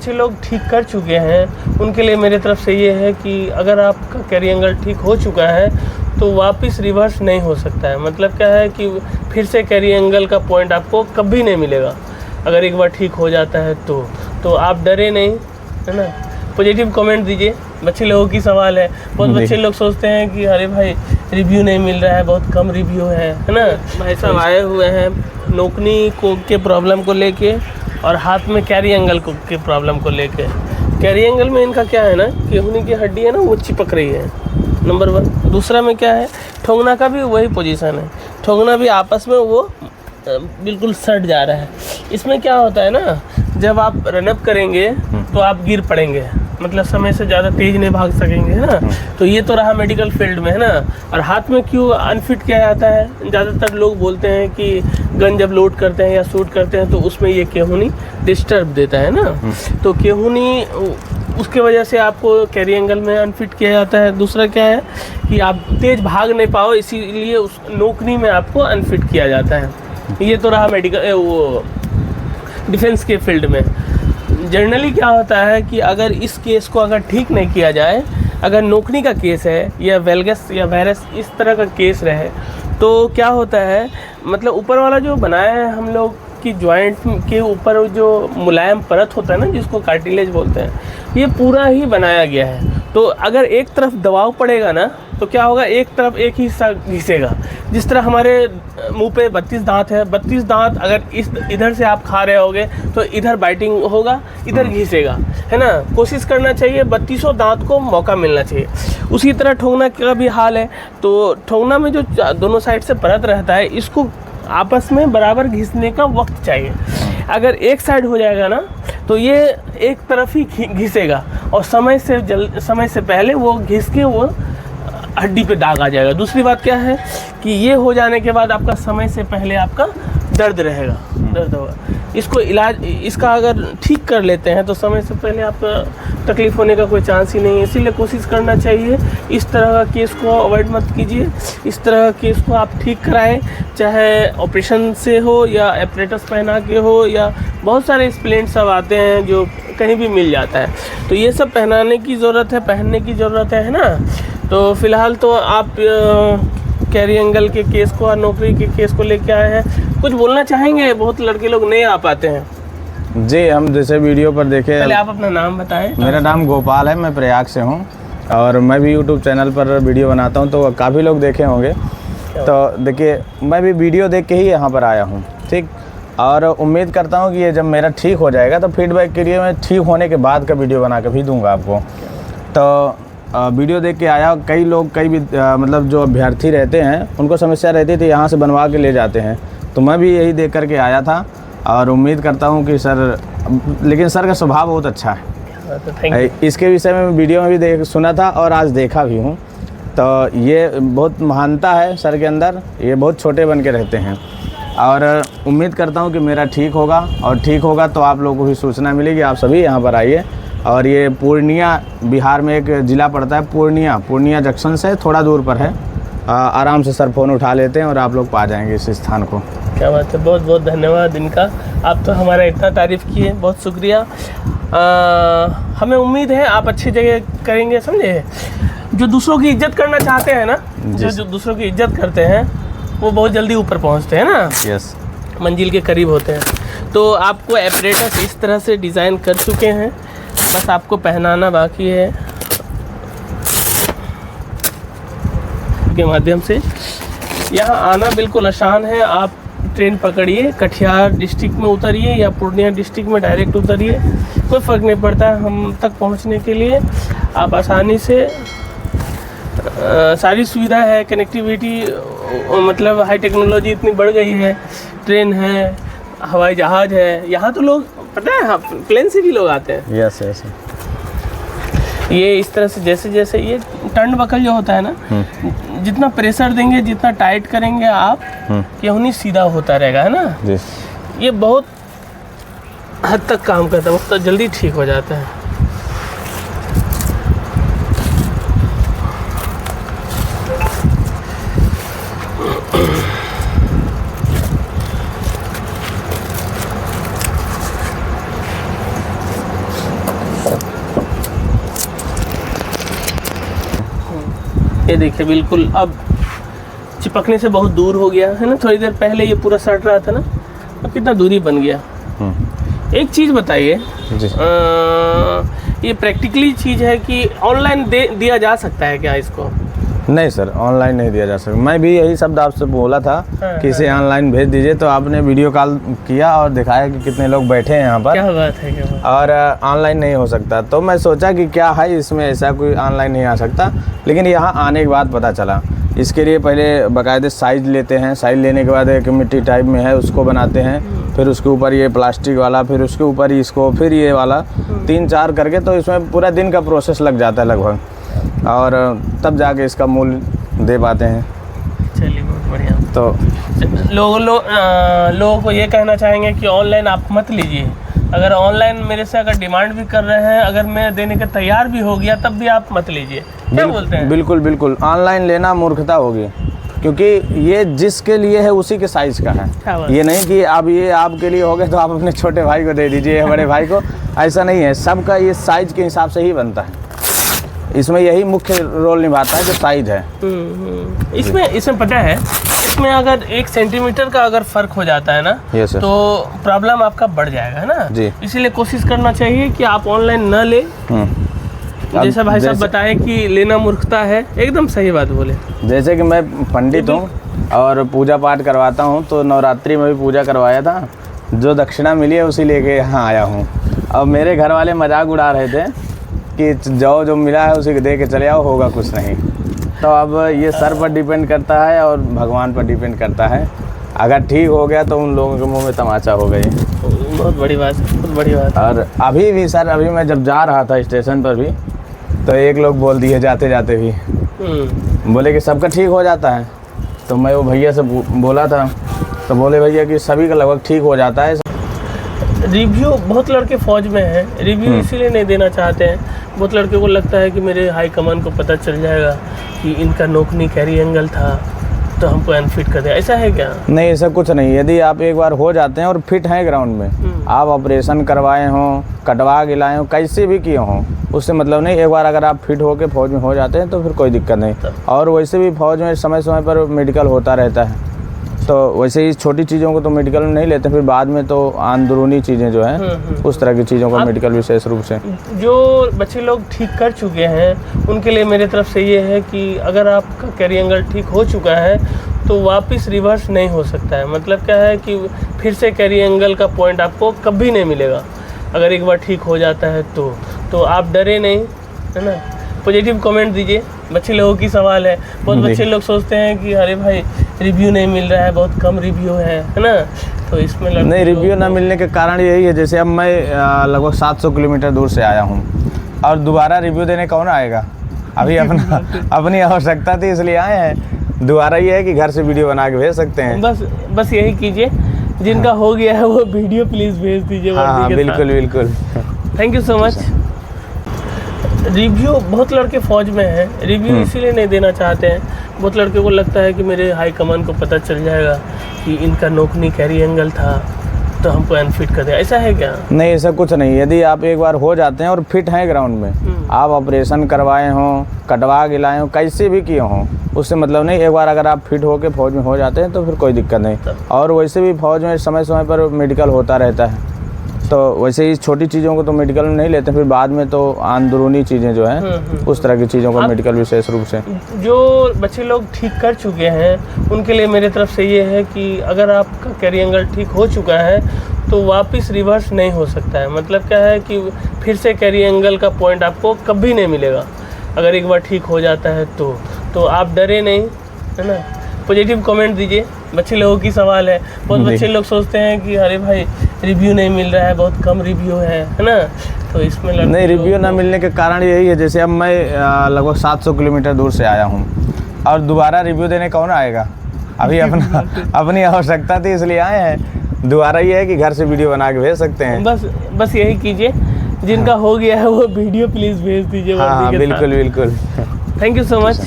बच्चे लोग ठीक कर चुके हैं उनके लिए मेरे तरफ से ये है कि अगर आपका कैरी एंगल ठीक हो चुका है तो वापस रिवर्स नहीं हो सकता है। मतलब क्या है कि फिर से कैरी एंगल का पॉइंट आपको कभी नहीं मिलेगा अगर एक बार ठीक हो जाता है तो आप डरे नहीं, है ना। पॉजिटिव कमेंट दीजिए, बच्चे लोगों की सवाल है। बहुत बच्चे लोग सोचते हैं कि अरे भाई रिव्यू नहीं मिल रहा है, बहुत कम रिव्यू है ना। भाई साहब आए हुए हैं नोकनी को के प्रॉब्लम को लेके और हाथ में कैरी एंगल को के प्रॉब्लम को लेके। कैरी एंगल में इनका क्या है ना, केहूनी की हड्डी है ना वो चिपक रही है, नंबर 1। दूसरा में क्या है, ठोंगना का भी वही पोजीशन है, ठोंगना भी आपस में वो बिल्कुल सट जा रहा है। इसमें क्या होता है ना, जब आप रनअप करेंगे तो आप गिर पड़ेंगे, मतलब समय से ज़्यादा तेज़ नहीं भाग सकेंगे, है ना। तो ये तो रहा मेडिकल फील्ड में, है ना। और हाथ में क्यों अनफिट किया जाता है, ज़्यादातर लोग बोलते हैं कि गन जब लोड करते हैं या शूट करते हैं तो उसमें ये केहूनी डिस्टर्ब देता है ना। तो केहूनी उसके वजह से आपको कैरी एंगल में अनफिट किया जाता है। दूसरा क्या है कि आप तेज़ भाग नहीं पाओ, इसीलिए उस नोकनी में आपको अनफिट किया जाता है। ये तो रहा मेडिकल वो डिफेंस के फील्ड में। जनरली क्या होता है कि अगर इस केस को अगर ठीक नहीं किया जाए, अगर नोकनी का केस है या वेल्गस या वायरस इस तरह का केस रहे तो क्या होता है, मतलब ऊपर वाला जो बनाया है हम लोग की जॉइंट के ऊपर जो मुलायम परत होता है ना जिसको कार्टिलेज बोलते हैं, ये पूरा ही बनाया गया है। तो अगर एक तरफ दबाव पड़ेगा ना तो क्या होगा, एक तरफ एक ही हिस्सा घिसेगा। जिस तरह हमारे मुंह पे 32 दांत है, 32 दांत अगर इधर से आप खा रहे होगे तो इधर बाइटिंग होगा, इधर घिसेगा, है ना। कोशिश करना चाहिए 32 दांत को मौका मिलना चाहिए। उसी तरह ठोंगना का भी हाल है। तो ठोंगना में जो दोनों साइड से परत रहता है, इसको आपस में बराबर घिसने का वक्त चाहिए। अगर एक साइड हो जाएगा ना तो ये एक तरफ ही घिसेगा और समय से पहले वो घिस के वो हड्डी पे दाग आ जाएगा। दूसरी बात क्या है कि ये हो जाने के बाद आपका समय से पहले आपका दर्द रहेगा, दर्द होगा। इसका अगर ठीक कर लेते हैं तो समय से पहले आपका तकलीफ़ होने का कोई चांस ही नहीं है। इसीलिए कोशिश करना चाहिए इस तरह का केस को अवॉइड मत कीजिए। इस तरह का केस को आप ठीक कराएं, चाहे ऑपरेशन से हो या एपरेटस पहना के हो, या बहुत सारे स्प्लेंट सब आते हैं जो कहीं भी मिल जाता है। तो ये सब पहनने की ज़रूरत है ना। तो फ़िलहाल तो आप कैरी एंगल के केस को और नौकरी के केस को लेके आए हैं, कुछ बोलना चाहेंगे? बहुत लड़के लोग नहीं आ पाते हैं। जी, हम जैसे वीडियो पर देखे। पहले आप अपना नाम बताएं। मेरा नाम गोपाल है, मैं प्रयाग से हूँ और मैं भी यूट्यूब चैनल पर वीडियो बनाता हूँ, तो काफ़ी लोग देखे होंगे। तो देखिए, मैं भी वीडियो देख के ही यहाँ पर आया हूँ, ठीक। और उम्मीद करता हूँ कि ये जब मेरा ठीक हो जाएगा तो फीडबैक के लिए मैं ठीक होने के बाद का वीडियो बना के भी दूँगा आपको। तो वीडियो देख के आया, कई लोग मतलब जो अभ्यर्थी रहते हैं उनको समस्या रहती थी, यहाँ से बनवा के ले जाते हैं। तो मैं भी यही देख करके आया था और उम्मीद करता हूँ कि लेकिन सर का स्वभाव बहुत अच्छा है। इसके विषय में वीडियो में भी सुना था और आज देखा भी हूँ। तो ये बहुत महानता है सर के अंदर, ये बहुत छोटे बन के रहते हैं। और उम्मीद करता हूँ कि मेरा ठीक होगा, और ठीक होगा तो आप लोगों को भी सूचना मिलेगी। आप सभी यहाँ पर आइए। और ये पूर्णिया बिहार में एक ज़िला पड़ता है, पूर्णिया जंक्शन से थोड़ा दूर पर है। आराम से सर फ़ोन उठा लेते हैं और आप लोग पा जाएंगे इस स्थान को। क्या बात है, बहुत बहुत धन्यवाद इनका। आप तो हमारा इतना तारीफ़ किए, बहुत शुक्रिया। हमें उम्मीद है आप अच्छी जगह करेंगे, समझे। जो दूसरों की इज्जत करना चाहते हैं ना, जो दूसरों की इज्जत करते हैं वो बहुत जल्दी ऊपर पहुंचते हैं ना। यस, मंजिल के करीब होते हैं। तो आपको एपरेटस इस तरह से डिज़ाइन कर चुके हैं, बस आपको पहनाना बाकी है के माध्यम से। यहाँ आना बिल्कुल आसान है। आप ट्रेन पकड़िए, कटिहार डिस्ट्रिक्ट में उतरिए या पूर्णिया डिस्ट्रिक्ट में डायरेक्ट उतरिए, कोई फ़र्क नहीं पड़ता है। हम तक पहुँचने के लिए आप आसानी से सारी सुविधा है, कनेक्टिविटी, मतलब हाई टेक्नोलॉजी इतनी बढ़ गई है। ट्रेन है, हवाई जहाज़ है, यहाँ तो लोग पता है प्लेन से भी लोग आते हैं। Yes yes. ये इस तरह से जैसे ये टर्न बकल जो होता है ना, जितना प्रेशर देंगे, जितना टाइट करेंगे आप, केहूनी सीधा होता रहेगा, है ना। ये बहुत हद तक काम करता है, बहुत जल्दी ठीक हो जाता है। ये देखिए बिल्कुल अब चिपकने से बहुत दूर हो गया है ना। थोड़ी देर पहले ये पूरा सट रहा था ना, अब कितना दूरी बन गया। एक चीज़ बताइए, ये प्रैक्टिकली चीज़ है कि ऑनलाइन दिया जा सकता है क्या इसको? नहीं सर, ऑनलाइन नहीं दिया जा सकता। मैं भी यही शब्द आपसे बोला था कि इसे ऑनलाइन भेज दीजिए, तो आपने वीडियो कॉल किया और दिखाया कि कितने लोग बैठे हैं यहाँ पर। क्या बात है, क्या बात। और ऑनलाइन नहीं हो सकता, तो मैं सोचा कि क्या है इसमें ऐसा, कोई ऑनलाइन नहीं आ सकता। लेकिन यहाँ आने के बाद पता चला इसके लिए पहले बाकायदे साइज़ लेते हैं, साइज़ लेने के बाद एक मिट्टी टाइप में है उसको बनाते हैं, फिर उसके ऊपर ये प्लास्टिक वाला, फिर उसके ऊपर इसको, फिर ये वाला 3-4 करके, तो इसमें पूरा दिन का प्रोसेस लग जाता है लगभग, और तब जाके इसका मूल्य दे पाते हैं। चलिए बहुत बढ़िया। तो लोगों को ये कहना चाहेंगे कि ऑनलाइन आप मत लीजिए। अगर ऑनलाइन मेरे से अगर डिमांड भी कर रहे हैं, अगर मैं देने के तैयार भी हो गया, तब भी आप मत लीजिए। क्या बोलते हैं? बिल्कुल बिल्कुल, ऑनलाइन लेना मूर्खता होगी, क्योंकि ये जिसके लिए है उसी के साइज़ का है। ये नहीं कि अब ये आपके लिए हो गए तो आप अपने छोटे भाई को दे दीजिए, बड़े भाई को, ऐसा नहीं है। सबका ये साइज़ के हिसाब से ही बनता है। इसमें यही मुख्य रोल निभाता है जो साइज है। इसमें पता है, इसमें अगर 1 सेंटीमीटर का अगर फर्क हो जाता है ना, तो प्रॉब्लम आपका बढ़ जाएगा, है ना जी। इसीलिए कोशिश करना चाहिए कि आप ऑनलाइन न ले। जैसा भाई साहब बताए कि लेना मूर्खता है, एकदम सही बात बोले। जैसे कि मैं पंडित हूँ और पूजा पाठ करवाता हूँ, तो नवरात्रि में भी पूजा करवाया था, जो दक्षिणा मिली है उसी लेके यहाँ आया हूँ। अब मेरे घर वाले मजाक उड़ा रहे थे कि जो मिला है उसी को दे के चले आओ, होगा कुछ नहीं। तो अब ये सर पर डिपेंड करता है और भगवान पर डिपेंड करता है। अगर ठीक हो गया तो उन लोगों के मुंह में तमाचा हो गई। बहुत बड़ी बात, बहुत बड़ी बात। और अभी भी सर, अभी मैं जब जा रहा था स्टेशन पर भी, तो एक लोग बोल दिए जाते जाते भी, बोले कि सबका ठीक हो जाता है। तो मैं वो भैया से बोला था, तो बोले भैया कि सभी का लगभग ठीक हो जाता है। रिव्यू बहुत लड़के फौज में हैं, रिव्यू इसीलिए नहीं देना चाहते हैं। बहुत लड़के को लगता है कि मेरे हाई कमान को पता चल जाएगा कि इनका नोकनी कैरी एंगल था, तो हमको अनफिट कर दिया। ऐसा है क्या? नहीं, ऐसा कुछ नहीं। यदि आप एक बार हो जाते हैं और फिट हैं ग्राउंड में, आप ऑपरेशन करवाए हों, कटवा गिलाए हों, कैसे भी किए हों, उससे मतलब नहीं। एक बार अगर आप फिट होकर फौज में हो जाते हैं तो फिर कोई दिक्कत नहीं। और वैसे भी फौज में समय समय पर मेडिकल होता रहता है, तो वैसे ही छोटी चीज़ों को तो मेडिकल में नहीं लेते, फिर बाद में तो अंदरूनी चीज़ें जो हैं उस तरह की चीज़ों को मेडिकल विशेष रूप से। जो बच्चे लोग ठीक कर चुके हैं उनके लिए मेरे तरफ से ये है कि अगर आपका कैरी एंगल ठीक हो चुका है तो वापस रिवर्स नहीं हो सकता है। मतलब क्या है कि फिर से कैरी एंगल का पॉइंट आपको कभी नहीं मिलेगा अगर एक बार ठीक हो जाता है तो आप डरे नहीं, है ना। पॉजिटिव कमेंट दीजिए। बच्चे लोगों की सवाल है, बहुत बच्चे लोग सोचते हैं कि अरे भाई रिव्यू नहीं मिल रहा है, बहुत कम रिव्यू है ना। तो इसमें नहीं, रिव्यू ना मिलने के कारण यही है, जैसे अब मैं लगभग 700 किलोमीटर दूर से आया हूँ और दोबारा रिव्यू देने कौन आएगा? अभी अपनी आवश्यकता थी इसलिए आए हैं। दोबारा ये है कि घर से वीडियो बना के भेज सकते हैं। बस यही कीजिए। जिनका हो गया है वो वीडियो प्लीज़ भेज दीजिए। हाँ, बिल्कुल बिल्कुल। Thank you so much. Review बहुत लड़के फौज में हैं, रिव्यू इसीलिए नहीं देना चाहते हैं। बहुत लड़के को लगता है कि मेरे हाई कमान को पता चल जाएगा कि इनका नोकनी कैरी एंगल था, तो हमको अनफिट कर दिया। ऐसा है क्या? नहीं, ऐसा कुछ नहीं। यदि आप एक बार हो जाते हैं और फिट हैं ग्राउंड में, आप ऑपरेशन करवाए हों, कटवा गिलाए हों, कैसे भी किए हों, उससे मतलब नहीं। एक बार अगर आप फिट होकर फौज में हो जाते हैं तो फिर कोई दिक्कत नहीं। और वैसे भी फौज में समय समय पर मेडिकल होता रहता है, तो वैसे ही छोटी चीज़ों को तो मेडिकल में नहीं लेते, फिर बाद में तो अंदरूनी चीज़ें जो हैं उस तरह की चीज़ों को मेडिकल विशेष रूप से। जो बच्चे लोग ठीक कर चुके हैं उनके लिए मेरे तरफ से ये है कि अगर आपका कैरी एंगल ठीक हो चुका है तो वापस रिवर्स नहीं हो सकता है। मतलब क्या है कि फिर से कैरी एंगल का पॉइंट आपको कभी नहीं मिलेगा अगर एक बार ठीक हो जाता है तो आप डरे नहीं, है ना। पॉजिटिव कमेंट दीजिए। बच्चे लोगों की सवाल है, बहुत बच्चे लोग सोचते हैं कि अरे भाई रिव्यू नहीं मिल रहा है, बहुत कम रिव्यू है ना। तो इसमें नहीं, रिव्यू ना मिलने के कारण यही है, जैसे अब मैं लगभग 700 किलोमीटर दूर से आया हूँ और दोबारा रिव्यू देने कौन आएगा? अभी अपनी आवश्यकता थी इसलिए आए हैं। दोबारा ये है कि घर से वीडियो बना के भेज सकते हैं। बस यही कीजिए। जिनका हो गया है वो वीडियो प्लीज़ भेज दीजिए। हाँ, बिल्कुल बिल्कुल। Thank you so much.